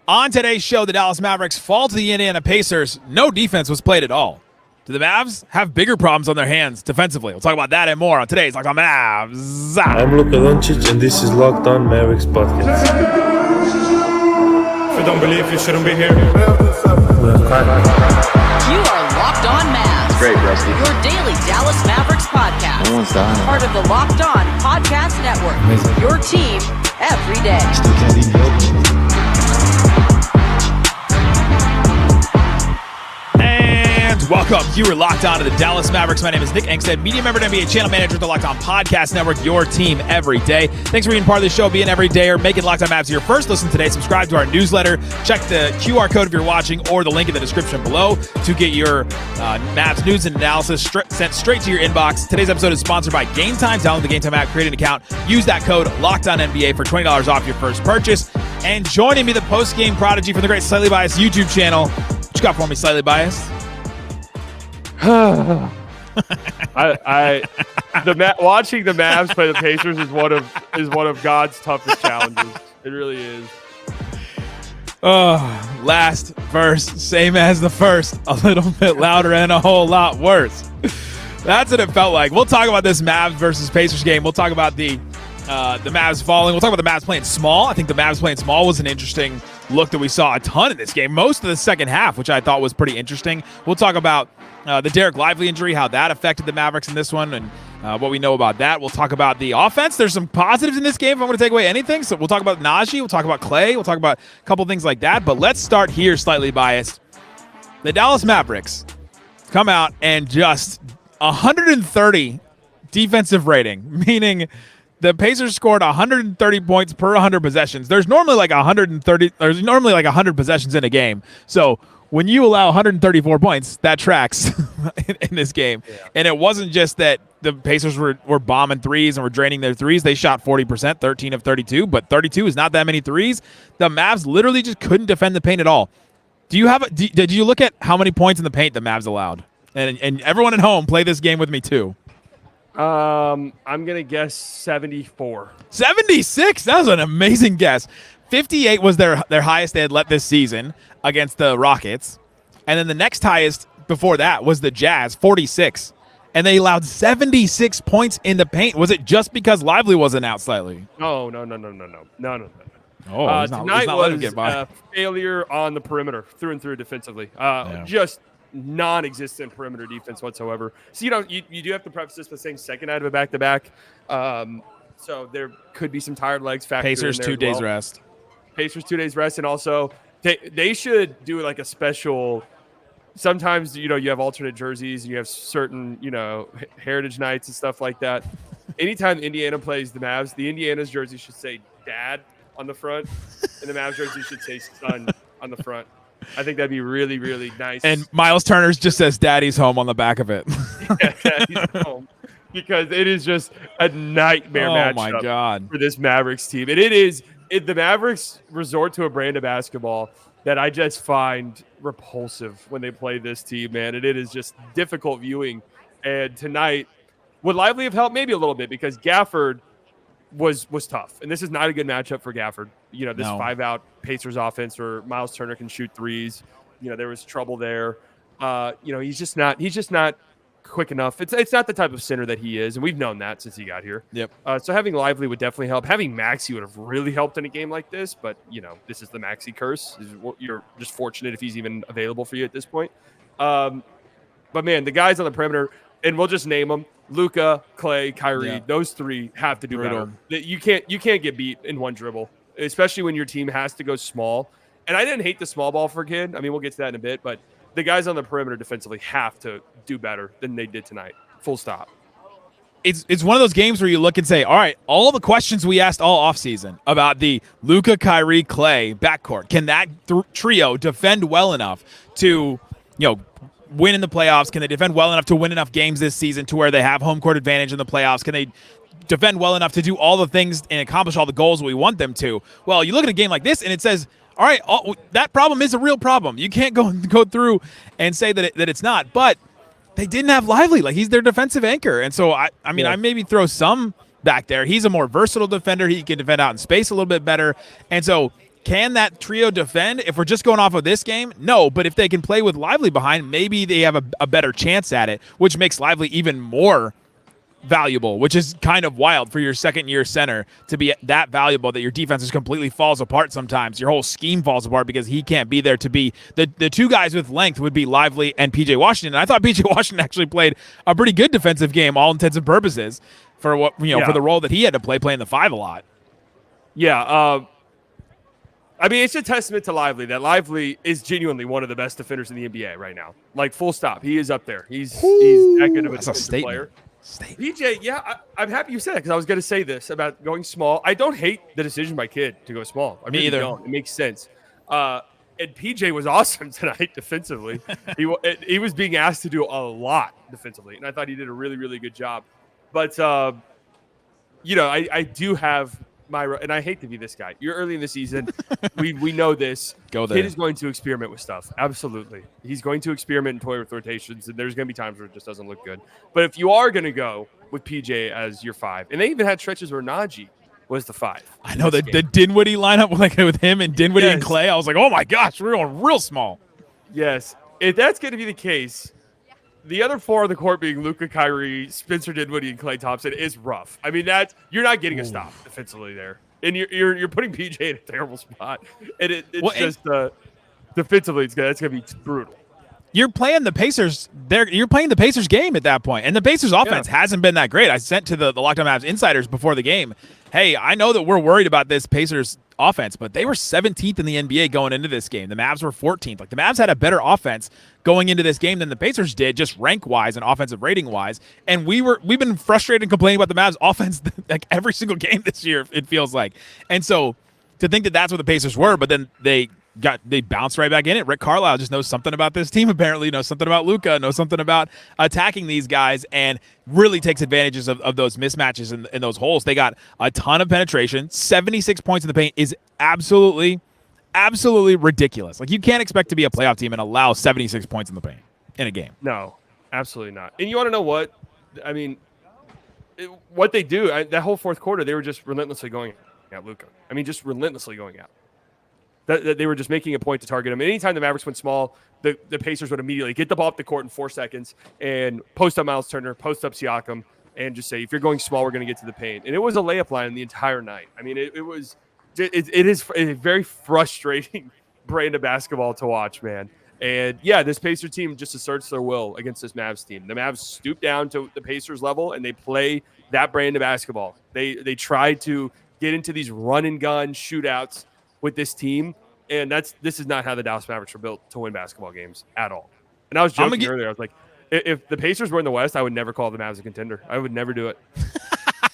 On today's show, the Dallas Mavericks fall to the Indiana Pacers. No defense was played at all. Do the Mavs have bigger problems on their hands defensively? We'll talk about that and more on today's Locked On Mavs. I'm Luka Doncic, and this is Locked On Mavericks podcast. If you don't believe, you shouldn't be here. You are Locked On Mavs. Great, Rusty. Your daily Dallas Mavericks podcast. No one's dying. Part of the Locked On Podcast Network. Amazing. Your team every day. Still can't eat milk. Welcome. You are locked on to the Dallas Mavericks. My name is Nick Angstadt, media member and NBA channel manager at the Locked On Podcast Network, your team every day. Thanks for being part of the show, being every day, or making Locked On Mavs your first listen today. Subscribe to our newsletter. Check the QR code if you're watching or the link in the description below to get your Mavs news and analysis sent straight to your inbox. Today's episode is sponsored by Game Time. Download the Game Time app, create an account, use that code LOCKEDONNBA for $20 off your first purchase. And joining me, the post-game prodigy from the great Slightly Biased YouTube channel. What you got for me, Slightly Biased? Watching the Mavs play the Pacers is one of God's toughest challenges. It really is. Oh, last verse, same as the first, a little bit louder and a whole lot worse. That's what it felt like. We'll talk about this Mavs versus Pacers game. We'll talk about the Mavs falling. We'll talk about the Mavs playing small. I think the Mavs playing small was an interesting look that we saw a ton in this game. Most of the second half, which I thought was pretty interesting. We'll talk about the Dereck Lively injury, how that affected the Mavericks in this one, and what we know about that. We'll talk about the offense. There's some positives in this game if I'm going to take away anything. So we'll talk about Naji. We'll talk about Klay. We'll talk about a couple things like that. But let's start here, Slightly Biased. The Dallas Mavericks come out and just 130 defensive rating, meaning the Pacers scored 130 points per 100 possessions. There's normally like 100 possessions in a game. So when you allow 134 points, that tracks in this game. Yeah. And it wasn't just that the Pacers were bombing threes and were draining their threes. They shot 40%, 13 of 32, but 32 is not that many threes. The Mavs literally just couldn't defend the paint at all. Did you look at how many points in the paint the Mavs allowed? And everyone at home, play this game with me too. I'm going to guess 74. 76? That was an amazing guess. 58 was their highest they had let this season against the Rockets. And then the next highest before that was the Jazz, 46. And they allowed 76 points in the paint. Was it just because Lively wasn't out slightly? No. Oh, tonight was a failure on the perimeter through and through defensively. Just non-existent perimeter defense whatsoever. So, you do have to preface this by saying second night of a back-to-back. So there could be some tired legs factored Pacers in there 2 days rest. Pacers 2 days rest, and also they should do like a special. Sometimes you have alternate jerseys and you have certain heritage nights and stuff like that. Anytime Indiana plays the Mavs, the Indiana's jersey should say "Dad" on the front, and the Mavs jersey should say "Son" on the front. I think that'd be really, really nice. And Miles Turner's just says "Daddy's home" on the back of it. Yeah, Daddy's home. Because it is just a nightmare matchup for this Mavericks team. And the Mavericks resort to a brand of basketball that I just find repulsive when they play this team, man. And it is just difficult viewing. And tonight, would Lively have helped? Maybe a little bit, because Gafford was tough. And this is not a good matchup for Gafford. This 5-out Pacers offense where Miles Turner can shoot threes. There was trouble there. He's just not quick enough. It's not the type of center that he is, and we've known that since he got here. Yep. So having Lively would definitely help. Having Maxey would have really helped in a game like this, but this is the Maxey curse. You're just fortunate if he's even available for you at this point. But man, the guys on the perimeter, and we'll just name them: Luka, Klay, Kyrie. Yeah. Those three have to do better. You can't get beat in one dribble, especially when your team has to go small. And I didn't hate the small ball for a kid. I mean, we'll get to that in a bit, but the guys on the perimeter defensively have to do better than they did tonight. Full stop. It's one of those games where you look and say, all right, all the questions we asked all offseason about the Luka, Kyrie, Klay backcourt, can that trio defend well enough to, win in the playoffs? Can they defend well enough to win enough games this season to where they have home court advantage in the playoffs? Can they defend well enough to do all the things and accomplish all the goals we want them to? Well, you look at a game like this and it says, all right, that problem is a real problem. You can't go through and say that it's not. But they didn't have Lively. Like, he's their defensive anchor. And so, I maybe throw some back there. He's a more versatile defender. He can defend out in space a little bit better. And so Can that trio defend? If we're just going off of this game, no. But if they can play with Lively behind, maybe they have a better chance at it, which makes Lively even more valuable, which is kind of wild for your second-year center to be that valuable that your defense just completely falls apart sometimes. Your whole scheme falls apart because he can't be there to be the two guys with length would be Lively and P.J. Washington. And I thought P.J. Washington actually played a pretty good defensive game, all intents and purposes, for what for the role that he had to play, playing the 5 a lot. Yeah, I mean, it's a testament to Lively that Lively is genuinely one of the best defenders in the NBA right now. Like, full stop. He is up there. He's that good of a defensive player. PJ, yeah, I'm happy you said that because I was going to say this about going small. I don't hate the decision by Kid to go small. I Me either. Don't. It makes sense. And PJ was awesome tonight defensively. He was being asked to do a lot defensively, and I thought he did a really, really good job. But, I do have and I hate to be this guy. You're early in the season. we know this. Go there. Kid is going to experiment with stuff. Absolutely. He's going to experiment and toy with rotations, and there's going to be times where it just doesn't look good. But if you are going to go with PJ as your 5, and they even had stretches where Naji was the 5. I know the Dinwiddie lineup with him and Dinwiddie and Klay. I was like, oh my gosh, we're going real small. Yes. If that's going to be the case, the other 4 on the court being Luka, Kyrie, Spencer Dinwiddie, and Klay Thompson is rough. I mean, you're not getting a stop defensively there, and you're putting PJ in a terrible spot, and defensively, that's gonna be brutal. You're playing the Pacers. You're playing the Pacers game at that point, and the Pacers offense hasn't been that great. I sent to the Locked On Mavs insiders before the game, hey, I know that we're worried about this Pacers offense, but they were 17th in the NBA going into this game. The Mavs were 14th. Like, the Mavs had a better offense going into this game than the Pacers did, just rank-wise and offensive rating-wise. And we've been frustrated and complaining about the Mavs offense like every single game this year, it feels like. And so to think that that's what the Pacers were, but then they bounced right back in it. Rick Carlisle just knows something about this team, apparently, knows something about Luka, knows something about attacking these guys, and really takes advantages of those mismatches in those holes. They got a ton of penetration. 76 points in the paint is absolutely ridiculous. Like, you can't expect to be a playoff team and allow 76 points in the paint in a game. No, absolutely not. And you want to know what? I mean, what they do, that whole fourth quarter, they were just relentlessly going at Luka. I mean, just relentlessly going at him. That they were just making a point to target him. And anytime the Mavericks went small, the Pacers would immediately get the ball up the court in 4 seconds and post up Miles Turner, post up Siakam, and just say, if you're going small, we're going to get to the paint. And it was a layup line the entire night. I mean, it is a very frustrating brand of basketball to watch, man. And, yeah, this Pacer team just asserts their will against this Mavs team. The Mavs stoop down to the Pacers level, and they play that brand of basketball. They try to get into these run-and-gun shootouts with this team, and this is not how the Dallas Mavericks were built to win basketball games at all. And I was joking earlier. I was like, if the Pacers were in the West, I would never call the Mavs a contender. I would never do it.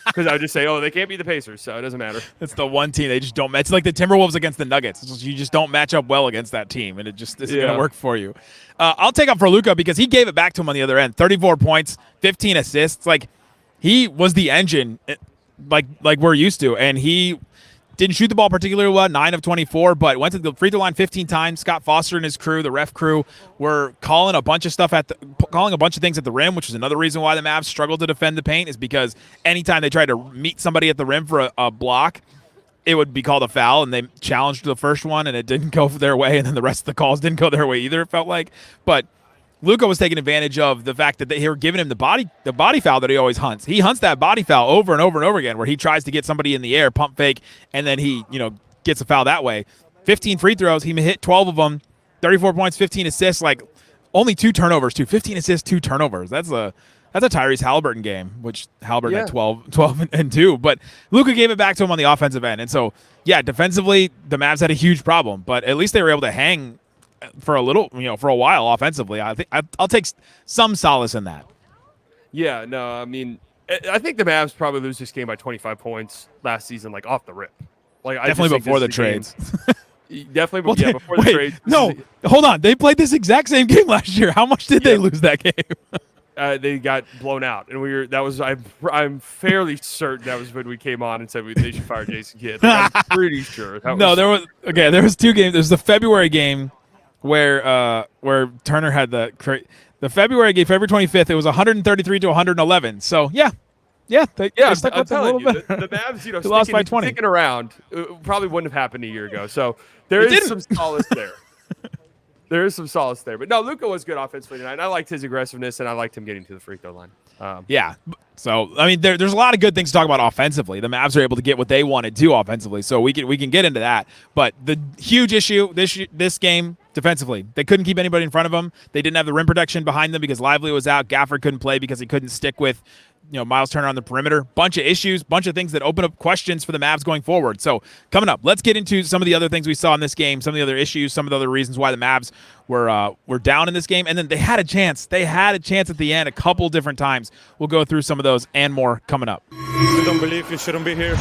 Because I would just say, oh, they can't be the Pacers, so it doesn't matter. It's the one team they just don't match. It's like the Timberwolves against the Nuggets. You just don't match up well against that team, and it just isn't going to work for you. I'll take up for Luka because he gave it back to him on the other end. 34 points, 15 assists. Like, he was the engine like we're used to, and he didn't shoot the ball particularly well, 9 of 24, but went to the free throw line 15 times. Scott Foster and his crew, the ref crew, were calling a bunch of things at the rim, which is another reason why the Mavs struggled to defend the paint, is because anytime they tried to meet somebody at the rim for a block, it would be called a foul, and they challenged the first one, and it didn't go their way, and then the rest of the calls didn't go their way either, it felt like. But Luka was taking advantage of the fact that they were giving him the body foul that he always hunts. He hunts that body foul over and over and over again, where he tries to get somebody in the air, pump fake, and then he, gets a foul that way. 15 free throws, he hit 12 of them, 34 points, 15 assists, like only 2 turnovers too. 15 assists, 2 turnovers. That's a Tyrese Halliburton game, which Halliburton had 12 and 2. But Luka gave it back to him on the offensive end, and so defensively the Mavs had a huge problem, but at least they were able to hang for a while offensively. I think I'll take some solace in that. Yeah, no, I mean, I think the Mavs probably lose this game by 25 points last season, like off the rip. Like, definitely before the trades. Before the trades. No, hold on. They played this exact same game last year. How much did they lose that game? They got blown out, and I'm fairly certain that was when we came on and said they should fire Jason Kidd. I'm pretty sure. There was 2 games. There's the February game where Turner had the February game, February 25th. It was 133 to 111. So Yeah, they stuck I'm with them a telling little you, bit. the Mavs, They lost by 20. sticking around probably wouldn't have happened a year ago. So there is some solace there. There is some solace there. But no, Luka was good offensively tonight. I liked his aggressiveness, and I liked him getting to the free throw line. Yeah. So, I mean, there's a lot of good things to talk about offensively. The Mavs are able to get what they wanted to offensively, so we can get into that. But the huge issue this game defensively, they couldn't keep anybody in front of them. They didn't have the rim protection behind them because Lively was out. Gafford couldn't play because he couldn't stick with Miles Turner on the perimeter. Bunch of issues, bunch of things that open up questions for the Mavs going forward. So coming up, let's get into some of the other things we saw in this game, some of the other issues, some of the other reasons why the Mavs were down in this game. And then they had a chance. They had a chance at the end a couple different times. We'll go through some of those and more coming up. I don't believe you shouldn't be here.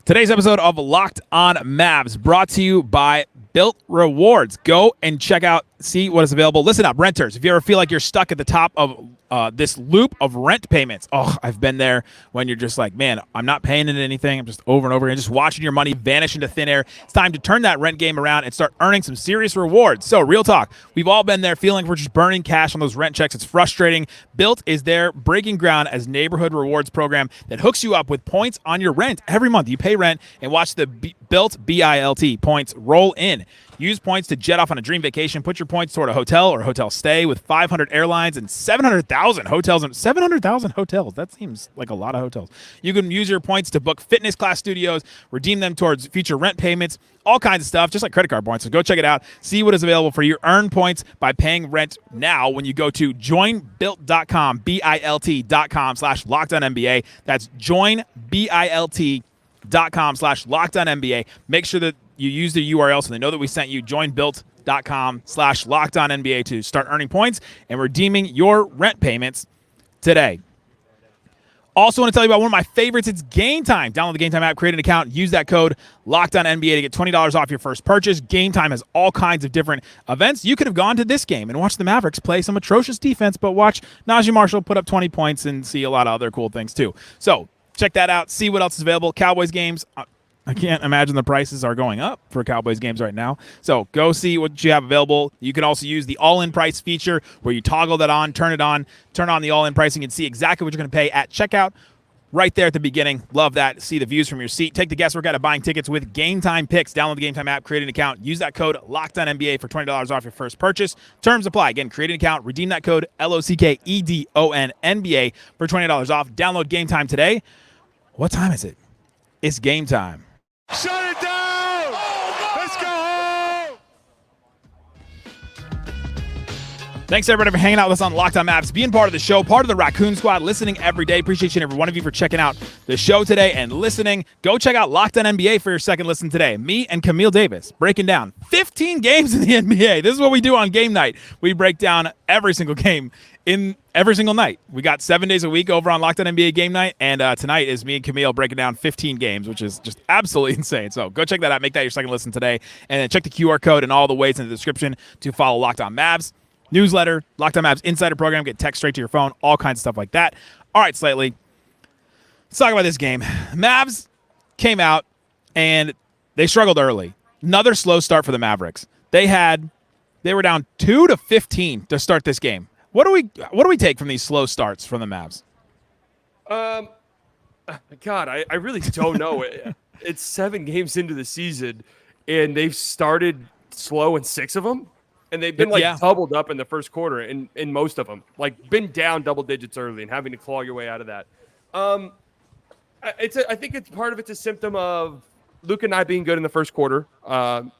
Today's episode of Locked On Mavs brought to you by Built Rewards. Go and check out, see what is available. Listen up, renters. If you ever feel like you're stuck at the top of this loop of rent payments, I've been there when you're just like, man, I'm not paying into anything. I'm just over and over again, just watching your money vanish into thin air. It's time to turn that rent game around and start earning some serious rewards. So real talk, we've all been there feeling like we're just burning cash on those rent checks. It's frustrating. Built is there breaking ground as neighborhood rewards program that hooks you up with points on your rent every month. You pay rent and watch the Built BILT points roll in. Use points to jet off on a dream vacation. Put your points toward a hotel or hotel stay with 500 airlines and 700,000 hotels. 700,000 hotels. That seems like a lot of hotels. You can use your points to book fitness class studios, redeem them towards future rent payments, all kinds of stuff, just like credit card points. So go check it out. See what is available for you. Earn points by paying rent now when you go to joinbuilt.com, BILT.com/LockedOnNBA. That's joinbilt.com/LockedOnNBA. Make sure that you use the URL so they know that we sent you. Joinbuilt.com/LockedOnNBA to start earning points and redeeming your rent payments today. Also want to tell you about one of my favorites. It's Game Time. Download the Game Time app, create an account, use that code LOCKEDONNBA to get $20 off your first purchase. Game Time has all kinds of different events. You could have gone to this game and watched the Mavericks play some atrocious defense, but watch Naji Marshall put up 20 points and see a lot of other cool things too. So check that out. See what else is available. Cowboys games. I can't imagine the prices are going up for Cowboys games right now. So go see what you have available. You can also use the all-in price feature where you toggle that on, turn on the all-in pricing and see exactly what you're going to pay at checkout right there at the beginning. Love that. See the views from your seat. Take the guesswork out of buying tickets with Game Time Picks. Download the Game Time app, create an account, use that code LOCKEDONNBA for $20 off your first purchase. Terms apply. Again, create an account, redeem that code LOCKEDONNBA for $20 off. Download Game Time today. What time is it? It's game time. Shut it down! Let's go home! Thanks, everybody, for hanging out with us on Locked On Mavs, being part of the show, part of the Raccoon Squad, listening every day. Appreciate each and every one of you for checking out the show today and listening. Go check out Locked On NBA for your second listen today. Me and Camille Davis breaking down 15 games in the NBA. This is what we do on game night. We break down every single game in every single night. We got 7 days a week over on Locked On NBA Game Night, and tonight is me and Camille breaking down 15 games, which is just absolutely insane. So go check that out. Make that your second listen today, and then check the QR code and all the ways in the description to follow Locked On Mavs newsletter, Locked On Mavs Insider program, get text straight to your phone, all kinds of stuff like that. All right, Slightly, let's talk about this game. Mavs came out, and they struggled early. Another slow start for the Mavericks. They were down 2-15 to start this game. What do we take from these slow starts from the Mavs? God, I really don't know. It's 7 games into the season, and they've started slow in 6 of them, and they've been doubled up in the first quarter in most of them. Like been down double digits early and having to claw your way out of that. I think it's part of it's a symptom of Luka not being good in the first quarter to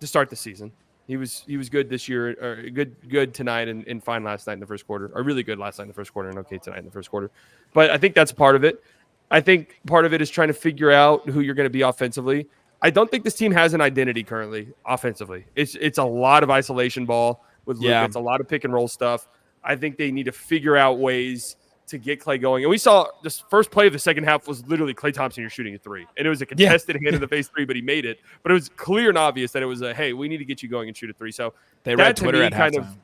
start the season. He was good this year, or good tonight and fine last night in the first quarter, or really good last night in the first quarter and okay tonight in the first quarter. But I think that's part of it. I think part of it is trying to figure out who you're going to be offensively. I don't think this team has an identity currently offensively. It's a lot of isolation ball with Luka. Yeah. It's a lot of pick and roll stuff. I think they need to figure out ways to get Klay going. And we saw this first play of the second half was literally Klay Thompson, you're shooting a 3. And it was a contested hand in the face 3, but he made it. But it was clear and obvious that it was hey, we need to get you going and shoot a 3. So they read Twitter at halftime.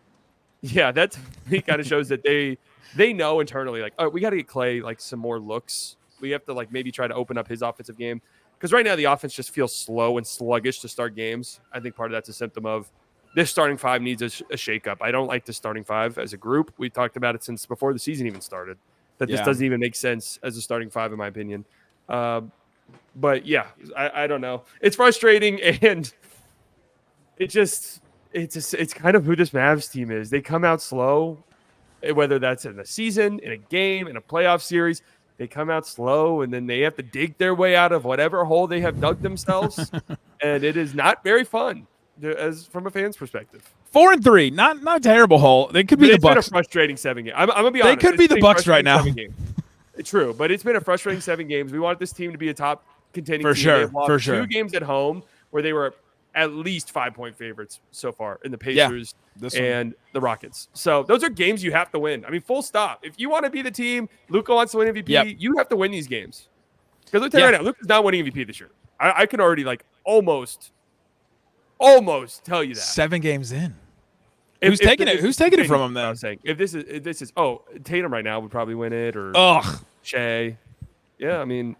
That to me kind of shows that they know internally, like, we got to get Klay like some more looks. We have to like maybe try to open up his offensive game. Because right now the offense just feels slow and sluggish to start games. I think part of that's a symptom of this starting five needs a shakeup. I don't like the starting five as a group. We talked about it since before the season even started, that this doesn't even make sense as a starting five, in my opinion. But yeah, I don't know. It's frustrating, and it's kind of who this Mavs team is. They come out slow, whether that's in a season, in a game, in a playoff series. They come out slow, and then they have to dig their way out of whatever hole they have dug themselves, and it is not very fun as from a fan's perspective. 4-3, not a terrible hole. They could be the Bucks. It's been a frustrating 7 games. I'm gonna be honest. They could be the Bucks right now. True, but it's been a frustrating 7 games. We want this team to be a top contending for team. Sure, They've lost for sure. 2 games at home where they were at least 5-point favorites so far in the Pacers and the Rockets. So those are games you have to win. I mean, full stop. If you want to be the team, Luka wants to win MVP, you have to win these games. Because I'll tell you right now, Luka's not winning MVP this year. I can already almost tell you that. 7 games in. Who's taking it from him then? I was saying, if this is Tatum right now would probably win it, or Shea. Yeah, I mean,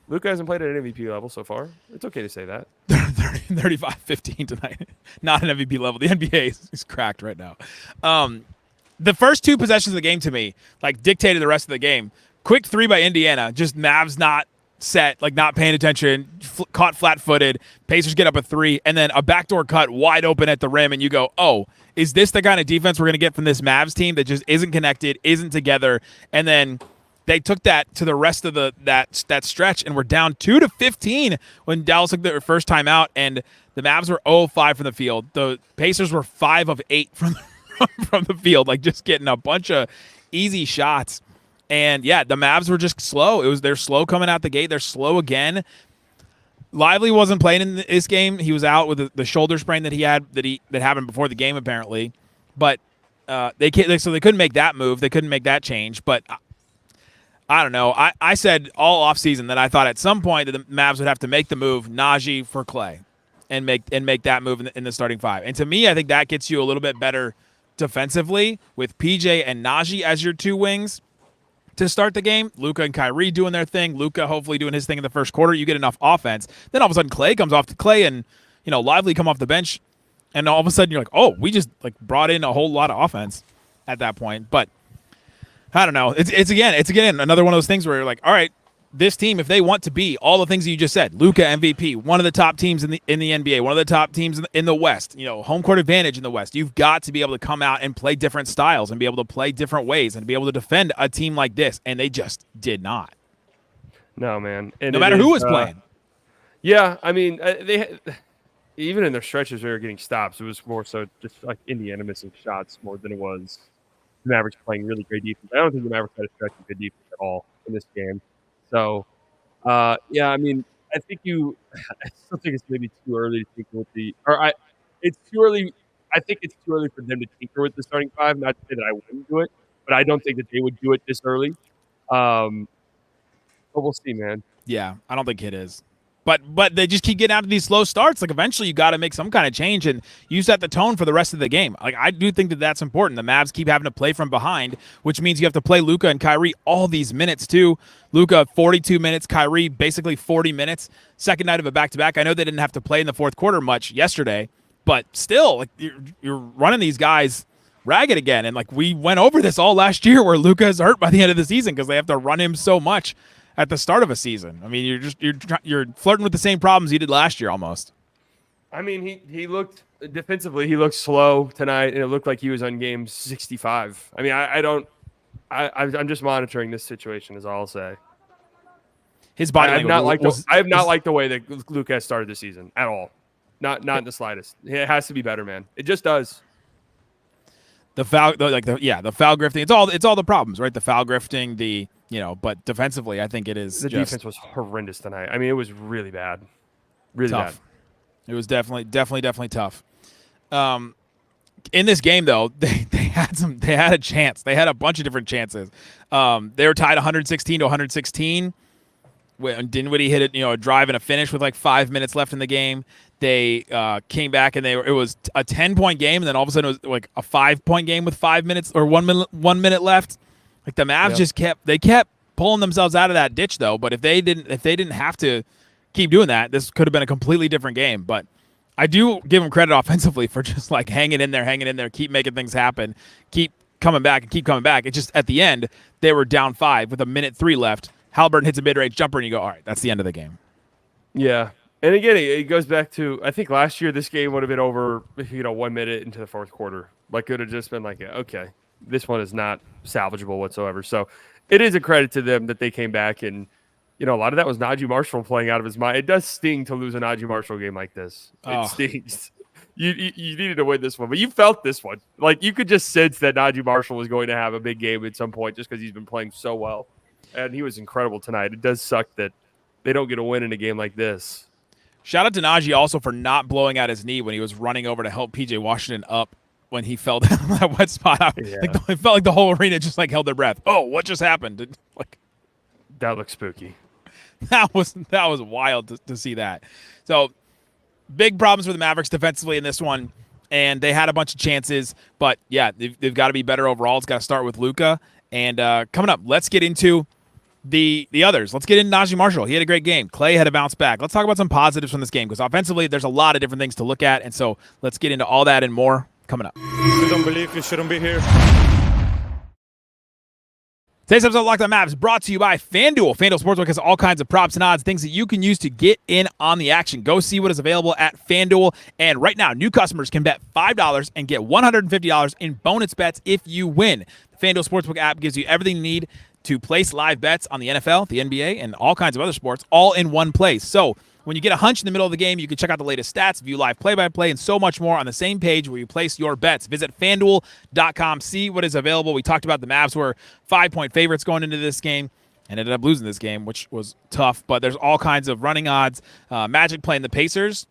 Luka hasn't played at an MVP level so far. It's okay to say that. 35-15 tonight. Not an MVP level. The NBA is cracked right now. The first 2 possessions of the game to me, dictated the rest of the game. Quick 3 by Indiana. Just Mavs not set, not paying attention, caught flat-footed. Pacers get up a 3, and then a backdoor cut wide open at the rim, and you go, oh, is this the kind of defense we're going to get from this Mavs team that just isn't connected, isn't together? And then they took that to the rest of that stretch, and we're down 2-15 when Dallas took their first time out, and the Mavs were 0-5 from the field. The Pacers were 5 of 8 from the field, just getting a bunch of easy shots. And yeah, the Mavs were just slow. They're slow coming out the gate. They're slow again. Lively wasn't playing in this game. He was out with the shoulder sprain that he had that happened before the game apparently. But they couldn't make that move. They couldn't make that change. But I don't know. I said all offseason that I thought at some point that the Mavs would have to make the move Naji for Klay and make that move in the starting 5. And to me, I think that gets you a little bit better defensively with P.J. and Naji as your 2 wings to start the game. Luka and Kyrie doing their thing. Luka hopefully doing his thing in the first quarter. You get enough offense. Then all of a sudden Klay comes off to Klay and Lively come off the bench, and all of a sudden you're like, oh, we just brought in a whole lot of offense at that point. But I don't know. It's again another one of those things where you're like, all right, this team, if they want to be all the things that you just said, Luka MVP, one of the top teams in the NBA, one of the top teams in the West, home court advantage in the West, you've got to be able to come out and play different styles and be able to play different ways and be able to defend a team like this. And they just did not. No, man. And no matter who was playing. Yeah, I mean, they even in their stretches they were getting stops. It was more so just Indiana missing shots more than it was the Mavericks playing really great defense. I don't think the Mavericks had a stretch of good defense at all in this game. So, yeah, I mean, I still think it's maybe too early to tinker with it's too early. I think it's too early for them to tinker with the starting 5. Not to say that I wouldn't do it, but I don't think that they would do it this early. But we'll see, man. Yeah, I don't think it is. But they just keep getting out of these slow starts. Eventually you got to make some kind of change, and you set the tone for the rest of the game. I do think that that's important. The Mavs keep having to play from behind, which means you have to play Luka and Kyrie all these minutes too. Luka 42 minutes, Kyrie basically 40 minutes. Second night of a back-to-back. I know they didn't have to play in the fourth quarter much yesterday, but still, you're running these guys ragged again. And we went over this all last year where Luka is hurt by the end of the season because they have to run him so much at the start of a season. I mean, you're flirting with the same problems you did last year almost. I mean, he looked defensively. He looked slow tonight, and it looked like he was on game 65. I mean, I'm just monitoring this situation. Is all I'll say. His body. I have not liked the way that Luka has started the season at all. Not in the slightest. It has to be better, man. It just does. The foul, the foul grifting. It's all the problems, right? The foul grifting, but defensively, I think it is. The defense was horrendous tonight. I mean, it was really bad, really tough. Bad. It was definitely tough. In this game, though, they had a chance. They had a bunch of different chances. They were tied 116-116. When Dinwiddie hit a drive and a finish with 5 minutes left in the game. They came back and it was a 10-point game, and then all of a sudden it was a 5-point game with 5 minutes or 1 minute left. The Mavs just kept pulling themselves out of that ditch though. But if they didn't have to keep doing that, this could have been a completely different game. But I do give him credit offensively for just like hanging in there, keep making things happen, keep coming back. It's just at the end, they were down 5 with 1:03 left. Halliburton hits a mid-range jumper, and you go, all right, that's the end of the game. Yeah. And again, it goes back to, I think last year this game would have been over, 1 minute into the fourth quarter. Like, it would have just been like, okay, this one is not salvageable whatsoever. So it is a credit to them that they came back, and a lot of that was Naji Marshall playing out of his mind. It does sting to lose a Naji Marshall game like this. It stings. You needed to win this one, but you felt this one. Like, you could just sense that Naji Marshall was going to have a big game at some point just because he's been playing so well. And he was incredible tonight. It does suck that they don't get a win in a game like this. Shout out to Naji also for not blowing out his knee when he was running over to help P.J. Washington up when he fell down that wet spot. Yeah. It felt like the whole arena just like held their breath. Oh, what just happened? That looks spooky. That was wild to see that. So big problems for the Mavericks defensively in this one, and they had a bunch of chances, but yeah, they've got to be better overall. It's got to start with Luka. And coming up, let's get into the others. Let's get into Naji Marshall. He had a great game. Klay had to bounce back. Let's talk about some positives from this game, because offensively there's a lot of different things to look at, and so let's get into all that and more coming up. If you don't believe, you shouldn't be here. Today's episode of Locked On Mavs brought to you by FanDuel. FanDuel Sportsbook has all kinds of props and odds, things that you can use to get in on the action. Go see what is available at FanDuel. And right now, new customers can bet $5 and get $150 in bonus bets if you win. The FanDuel Sportsbook app gives you everything you need to place live bets on the NFL, the NBA, and all kinds of other sports, all in one place. So when you get a hunch in the middle of the game, you can check out the latest stats, view live play-by-play, and so much more on the same page where you place your bets. Visit FanDuel.com. See what is available. We talked about the Mavs were 5-point favorites going into this game and ended up losing this game, which was tough. But there's all kinds of running odds. Magic playing the Pacers.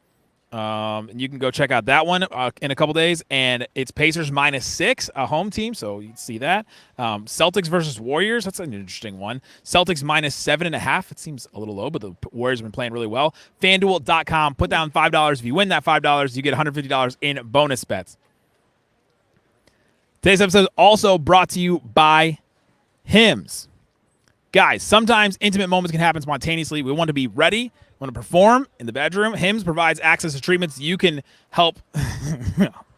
And you can go check out that one in a couple days. And it's Pacers -6, a home team, so you can see that. Celtics versus Warriors, that's an interesting one. Celtics -7.5. It seems a little low, but the Warriors have been playing really well. FanDuel.com. Put down $5. If you win that $5, you get $150 in bonus bets. Today's episode is also brought to you by Hims. Guys, sometimes intimate moments can happen spontaneously. We want to be ready. Want to perform in the bedroom? Hims provides access to treatments you can help.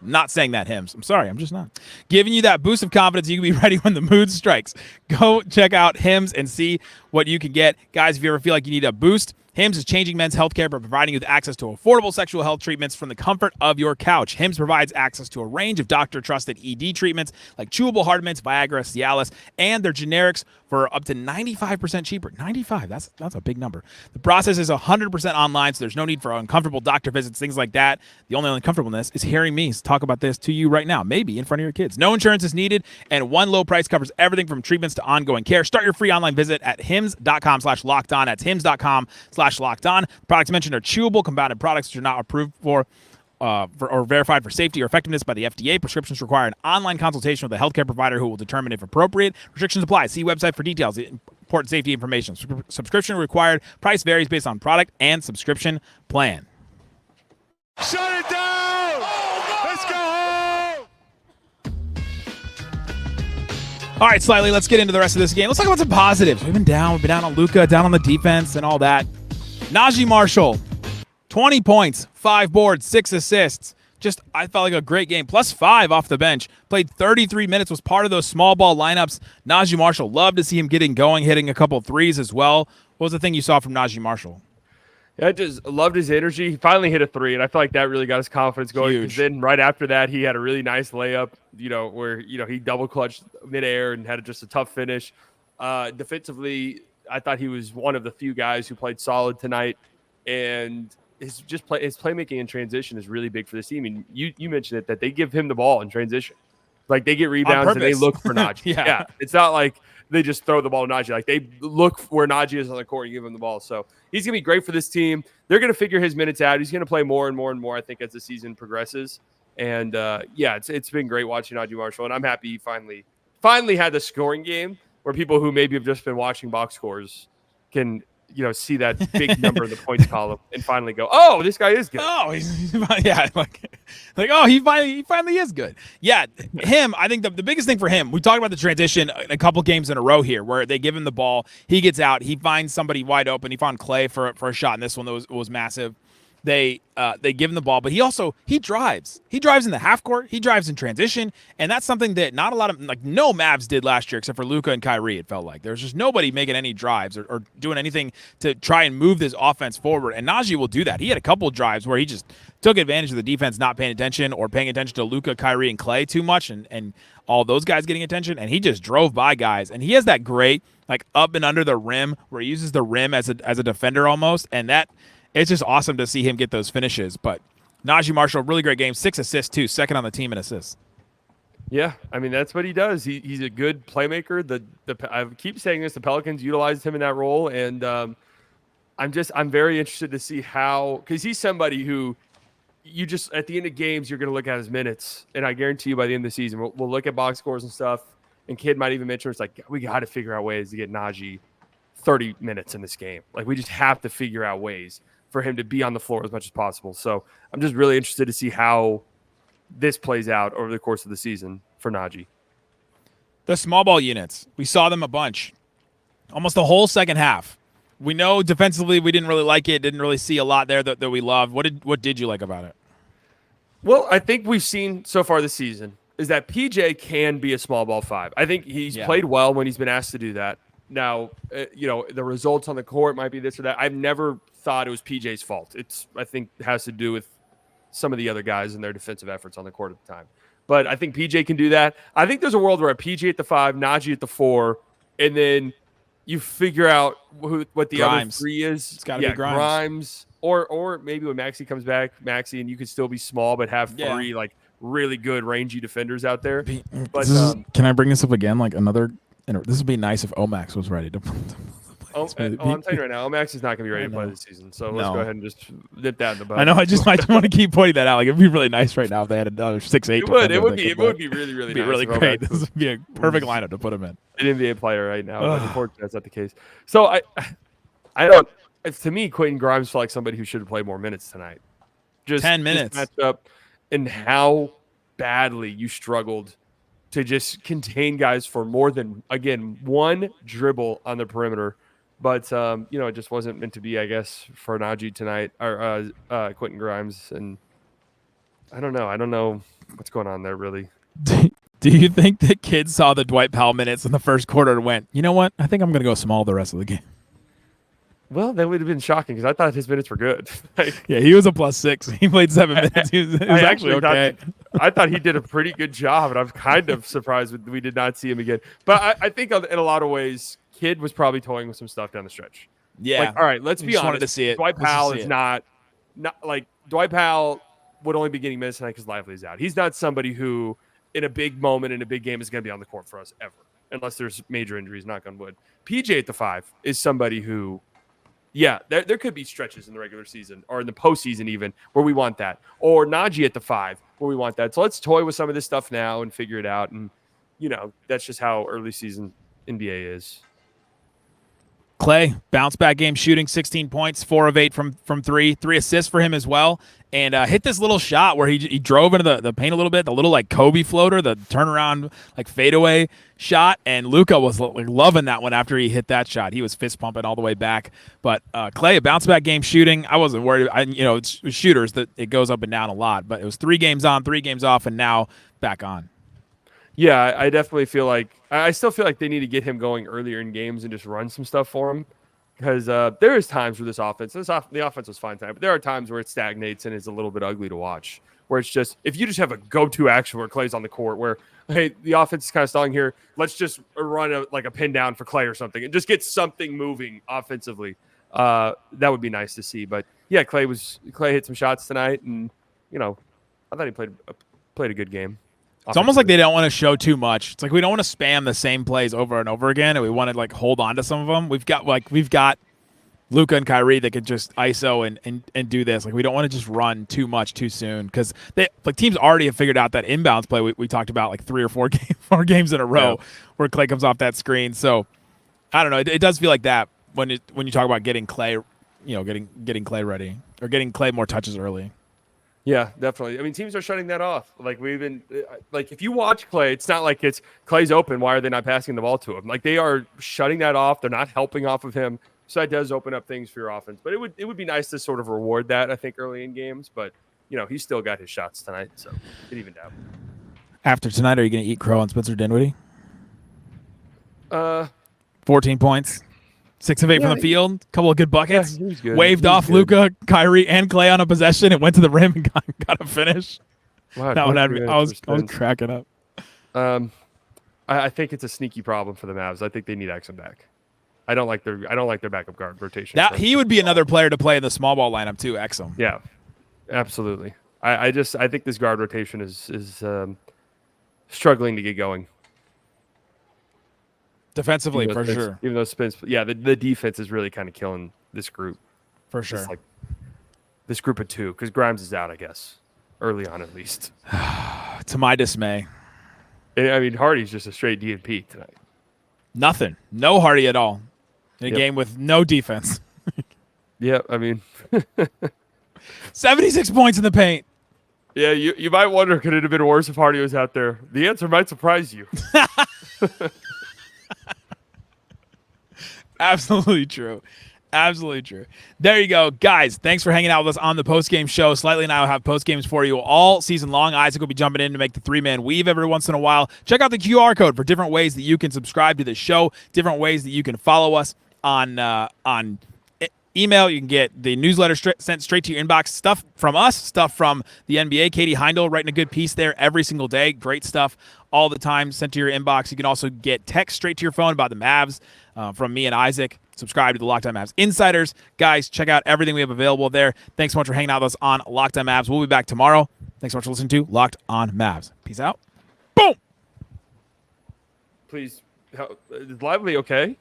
Not saying that, Hims. I'm sorry. I'm just not. Giving you that boost of confidence you can be ready when the mood strikes. Go check out Hims and see what you can get. Guys, if you ever feel like you need a boost, Hims is changing men's healthcare by providing you with access to affordable sexual health treatments from the comfort of your couch. Hims provides access to a range of doctor-trusted ED treatments like chewable hard mints, Viagra, Cialis, and their generics for up to 95% cheaper. 95, that's a big number. The process is 100% online, so there's no need for uncomfortable doctor visits, things like that. The only uncomfortableness is hearing me talk about this to you right now, maybe in front of your kids. No insurance is needed, and one low price covers everything from treatments to ongoing care. Start your free online visit at hims.com/lockedon. That's hims.com/lockedon. The products mentioned are chewable, compounded products that are not approved for or verified for safety or effectiveness by the FDA. Prescriptions require an online consultation with a healthcare provider who will determine if appropriate. Restrictions apply. See website for details. Important safety information. Subscription required. Price varies based on product and subscription plan. Shut it down! Let's go home! All right, Slightly, let's get into the rest of this game. Let's talk about some positives. We've been down on Luka, down on the defense and all that. Naji Marshall, 20 points, 5 boards, 6 assists. Just, I felt like a great game. +5 off the bench. Played 33 minutes, was part of those small ball lineups. Naji Marshall, love to see him getting going, hitting a couple of threes as well. What was the thing you saw from Naji Marshall? Yeah, I just loved his energy. He finally hit a 3, and I feel like that really got his confidence going. Huge. Then right after that, he had a really nice layup, where, he double clutched midair and had just a tough finish. Defensively, I thought he was one of the few guys who played solid tonight, and his playmaking in transition is really big for this team. And you mentioned it, that they give him the ball in transition. Like, they get rebounds and they look for Naji. Yeah. It's not like they just throw the ball to Naji. Like, they look where Naji is on the court and give him the ball. So he's going to be great for this team. They're going to figure his minutes out. He's going to play more and more and more, I think, as the season progresses. And, it's been great watching Naji Marshall. And I'm happy he finally had the scoring game where people who maybe have just been watching box scores can – see that big number in the points column and finally go, oh, this guy is good. Oh, he finally is good. Yeah, him, I think the biggest thing for him, we talked about the transition a couple games in a row here where they give him the ball, he gets out, he finds somebody wide open. He found Klay for a shot in this one that was massive. they give him the ball, but he drives. He drives in the half court. He drives in transition, and that's something that not a lot of no Mavs did last year except for Luka and Kyrie. It felt like there's just nobody making any drives or doing anything to try and move this offense forward. And Naji will do that. He had a couple of drives where he just took advantage of the defense not paying attention or paying attention to Luka, Kyrie, and Klay too much, and all those guys getting attention, and he just drove by guys. And he has that great up and under the rim where he uses the rim as a defender almost, and that. It's just awesome to see him get those finishes. But Naji Marshall, really great game. 6 assists, too. Second on the team in assists. Yeah, I mean, that's what he does. He's a good playmaker. I keep saying this. The Pelicans utilized him in that role. And I'm very interested to see how – because he's somebody who you just – at the end of games, you're going to look at his minutes. And I guarantee you by the end of the season, we'll look at box scores and stuff. And Kid might even mention it's like, we got to figure out ways to get Naji 30 minutes in this game. We just have to figure out ways for him to be on the floor as much as possible. So I'm just really interested to see how this plays out over the course of the season for Naji. The small ball units, we saw them a bunch. Almost the whole second half. We know defensively we didn't really like it, didn't really see a lot there that we loved. What did you like about it? Well, I think we've seen so far this season is that PJ can be a small ball 5. I think he's played well when he's been asked to do that. Now, the results on the court might be this or that. I've never thought it was PJ's fault. I think it has to do with some of the other guys and their defensive efforts on the court at the time. But I think PJ can do that. I think there's a world where a PJ at the 5, Naji at the 4, and then you figure out what the Grimes. other 3 is. It's got to be Grimes. Or maybe when Maxey comes back, and you could still be small but have 3 really good rangy defenders out there. But can I bring this up again? This would be nice if Omax was ready to. I'm telling you right now, Max is not going to be ready to play this season. So let's go ahead and just dip that in the butt. I know. I just want to keep pointing that out. It'd be really nice right now if they had another 6'8". It would be really, really nice. Really great. This would be a perfect lineup to put him in. An NBA player right now. But unfortunately, that's not the case. So I don't. To me, Quentin Grimes felt like somebody who should have played more minutes tonight. Just 10 minutes. Matchup and how badly you struggled to just contain guys for more than, again, one dribble on the perimeter. But, it just wasn't meant to be, I guess, for Naji tonight, or Quentin Grimes. And I don't know what's going on there, really. Do you think that kids saw the Dwight Powell minutes in the first quarter and went, you know what? I think I'm going to go small the rest of the game. Well, that would have been shocking because I thought his minutes were good. Yeah, he was a +6. He played 7 minutes. He was actually okay. I thought he did a pretty good job, and I'm kind of surprised we did not see him again. But I think in a lot of ways, Kid was probably toying with some stuff down the stretch. Yeah. All right, let's be honest. Wanted to see it. Dwight Powell is not Dwight Powell would only be getting minutes tonight because Lively's out. He's not somebody who, in a big moment, in a big game, is going to be on the court for us ever, unless there's major injuries, knock on wood. PJ at the 5 is somebody who, there could be stretches in the regular season or in the postseason even where we want that. Or Naji at the 5 where we want that. So let's toy with some of this stuff now and figure it out. And, that's just how early season NBA is. Klay, bounce back game shooting, 16 points, 4 of 8 from 3 assists for him as well, and hit this little shot where he drove into the paint a little bit, the little Kobe floater, the turnaround fadeaway shot, and Luka was loving that one after he hit that shot. He was fist pumping all the way back. But Klay, a bounce back game shooting, I wasn't worried. It's shooters that it goes up and down a lot, but it was 3 games on, 3 games off, and now back on. Yeah, I definitely feel I still feel like they need to get him going earlier in games and just run some stuff for him because there is times where the offense was fine tonight, but there are times where it stagnates and is a little bit ugly to watch, where it's just if you just have a go-to action where Klay's on the court where, hey, the offense is kind of stalling here, let's just run a pin down for Klay or something and just get something moving offensively. That would be nice to see. But, yeah, Klay hit some shots tonight, and, I thought he played a good game. It's almost like they don't want to show too much. It's like we don't want to spam the same plays over and over again, and we want to hold on to some of them. We've got Luka and Kyrie that could just ISO and do this. We don't want to just run too much too soon because teams already have figured out that inbounds play we talked about 3 or 4 games in a row where Klay comes off that screen. So I don't know. It does feel like that when you talk about getting Klay, getting Klay ready or getting Klay more touches early. Yeah, definitely. I mean, teams are shutting that off. If you watch Klay, it's not like it's Klay's open. Why are they not passing the ball to him? They are shutting that off. They're not helping off of him. So that does open up things for your offense. But it would be nice to sort of reward that, I think, early in games. But, he's still got his shots tonight, so it evened out. After tonight, are you going to eat crow on Spencer Dinwiddie? 14 points. 6 of 8 from the field. Couple of good buckets. Yeah, good. Waved off good. Luka, Kyrie, and Klay on a possession. It went to the rim and got a finish. Wow, that one I was cracking up. I think it's a sneaky problem for the Mavs. I think they need Exum back. I don't like their backup guard rotation. He would be another player to play in the small ball lineup too, Exum. Yeah, absolutely. I think this guard rotation is struggling to get going. Defensively, for sure. Even though Spence, the defense is really kind of killing this group. For sure. Like this group of two, because Grimes is out, I guess, early on at least. To my dismay. I mean, Hardy's just a straight DNP tonight. Nothing. No Hardy at all. In a game with no defense. Yeah, I mean. 76 points in the paint. Yeah, you might wonder, could it have been worse if Hardy was out there? The answer might surprise you. Absolutely true. Absolutely true. There you go. Guys, thanks for hanging out with us on the postgame show. Slightly and I will have postgames for you all season long. Isaac will be jumping in to make the 3-man weave every once in a while. Check out the QR code for different ways that you can subscribe to the show, different ways that you can follow us on email. You can get the newsletter sent straight to your inbox. Stuff from us, stuff from the NBA. Katie Heindel writing a good piece there every single day. Great stuff all the time sent to your inbox. You can also get text straight to your phone about the Mavs from me and Isaac. Subscribe to the Locked On Mavs Insiders. Guys, check out everything we have available there. Thanks so much for hanging out with us on Locked On Mavs. We'll be back tomorrow. Thanks so much for listening to Locked On Mavs. Peace out. Boom! Please, is Lively okay?